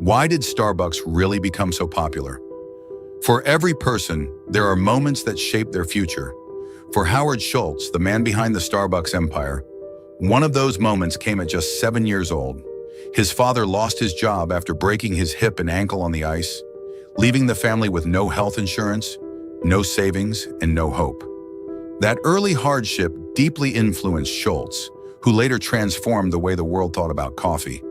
Why did Starbucks really become so popular? For every person, there are moments that shape their future. For Howard Schultz, the man behind the Starbucks empire, one of those moments came at just 7 years old. His father lost his job after breaking his hip and ankle on the ice, leaving the family with no health insurance, no savings, and no hope. That early hardship deeply influenced Schultz, who later transformed the way the world thought about coffee.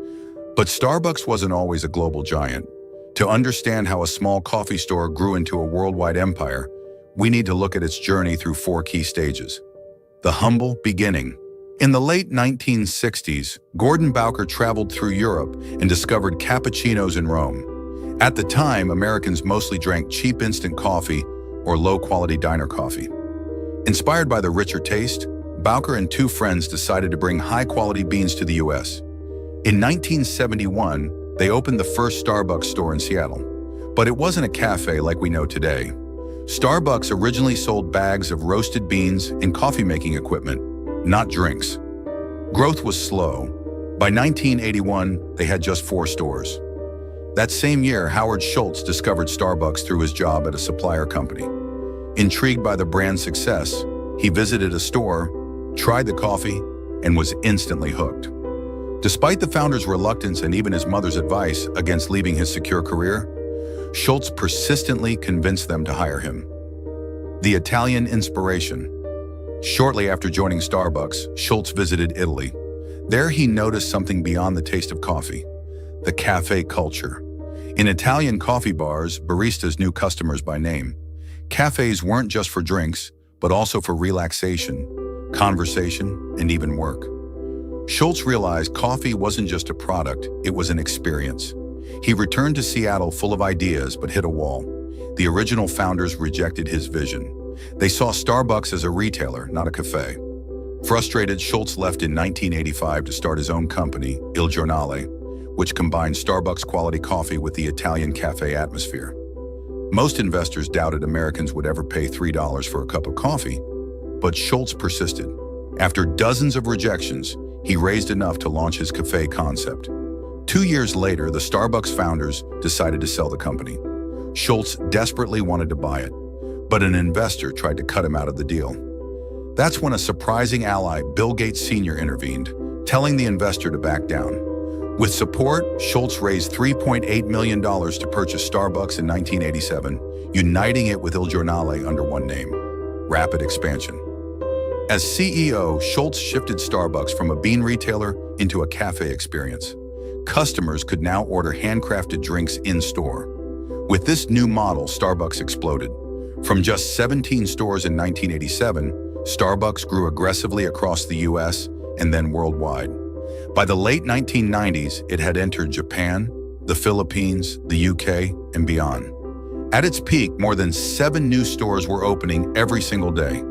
But Starbucks wasn't always a global giant. To understand how a small coffee store grew into a worldwide empire, we need to look at its journey through 4 key stages. The humble beginning. In the late 1960s, Gordon Bowker traveled through Europe and discovered cappuccinos in Rome. At the time, Americans mostly drank cheap instant coffee or low-quality diner coffee. Inspired by the richer taste, Bowker and 2 friends decided to bring high-quality beans to the U.S. In 1971, they opened the first Starbucks store in Seattle. But it wasn't a cafe like we know today. Starbucks originally sold bags of roasted beans and coffee-making equipment, not drinks. Growth was slow. By 1981, they had just 4 stores. That same year, Howard Schultz discovered Starbucks through his job at a supplier company. Intrigued by the brand's success, he visited a store, tried the coffee, and was instantly hooked. Despite the founder's reluctance and even his mother's advice against leaving his secure career, Schultz persistently convinced them to hire him. The Italian inspiration. Shortly after joining Starbucks, Schultz visited Italy. There he noticed something beyond the taste of coffee: the cafe culture. In Italian coffee bars, baristas knew customers by name. Cafes weren't just for drinks, but also for relaxation, conversation, and even work. Schultz realized coffee wasn't just a product, it was an experience. He returned to Seattle full of ideas but hit a wall. The original founders rejected his vision. They saw Starbucks as a retailer, not a cafe. Frustrated, Schultz left in 1985 to start his own company, Il Giornale, which combined Starbucks quality coffee with the Italian cafe atmosphere. Most investors doubted Americans would ever pay $3 for a cup of coffee, but Schultz persisted. After dozens of rejections, he raised enough to launch his cafe concept. 2 years later, the Starbucks founders decided to sell the company. Schultz desperately wanted to buy it, but an investor tried to cut him out of the deal. That's when a surprising ally, Bill Gates Sr., intervened, telling the investor to back down. With support, Schultz raised $3.8 million to purchase Starbucks in 1987, uniting it with Il Giornale under one name: rapid expansion. As CEO, Schultz shifted Starbucks from a bean retailer into a cafe experience. Customers could now order handcrafted drinks in-store. With this new model, Starbucks exploded. From just 17 stores in 1987, Starbucks grew aggressively across the US and then worldwide. By the late 1990s, it had entered Japan, the Philippines, the UK, and beyond. At its peak, more than 7 new stores were opening every single day.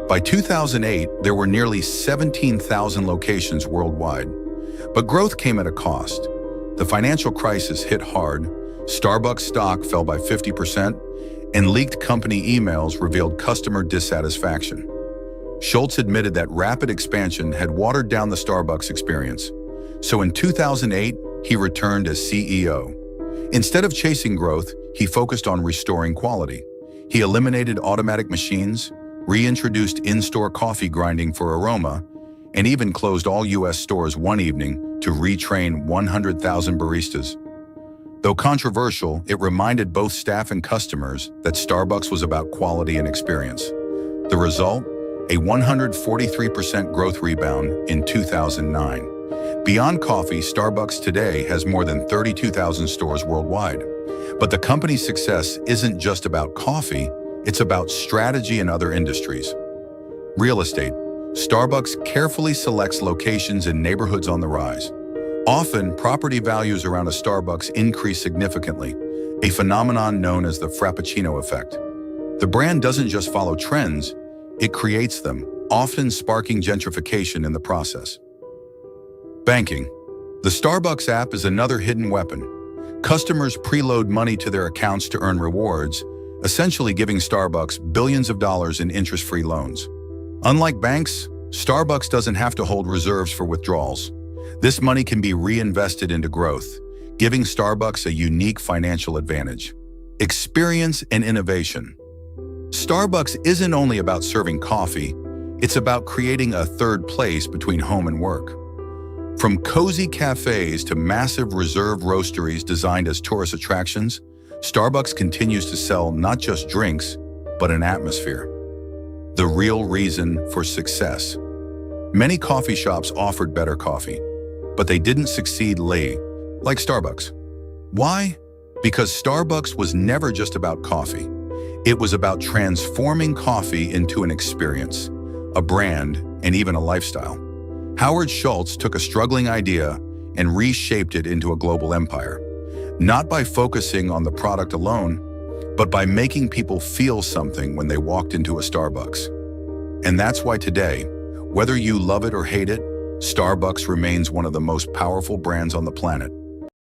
By 2008, there were nearly 17,000 locations worldwide. But growth came at a cost. The financial crisis hit hard, Starbucks stock fell by 50%, and leaked company emails revealed customer dissatisfaction. Schultz admitted that rapid expansion had watered down the Starbucks experience. So in 2008, he returned as CEO. Instead of chasing growth, he focused on restoring quality. He eliminated automatic machines, reintroduced in-store coffee grinding for aroma, and even closed all US stores one evening to retrain 100,000 baristas. Though controversial, it reminded both staff and customers that Starbucks was about quality and experience. The result? A 143% growth rebound in 2009. Beyond coffee, Starbucks today has more than 32,000 stores worldwide. But the company's success isn't just about coffee, it's about strategy in other industries. Real estate. Starbucks carefully selects locations in neighborhoods on the rise. Often, property values around a Starbucks increase significantly, a phenomenon known as the Frappuccino effect. The brand doesn't just follow trends, it creates them, often sparking gentrification in the process. Banking. The Starbucks app is another hidden weapon. Customers preload money to their accounts to earn rewards, essentially giving Starbucks billions of dollars in interest-free loans. Unlike banks, Starbucks doesn't have to hold reserves for withdrawals. This money can be reinvested into growth, giving Starbucks a unique financial advantage. Experience and innovation. Starbucks isn't only about serving coffee, it's about creating a third place between home and work. From cozy cafes to massive reserve roasteries designed as tourist attractions, Starbucks continues to sell not just drinks, but an atmosphere. The real reason for success. Many coffee shops offered better coffee, but they didn't succeed like Starbucks. Why? Because Starbucks was never just about coffee. It was about transforming coffee into an experience, a brand, and even a lifestyle. Howard Schultz took a struggling idea and reshaped it into a global empire, not by focusing on the product alone, but by making people feel something when they walked into a Starbucks. And that's why today, whether you love it or hate it, Starbucks remains one of the most powerful brands on the planet.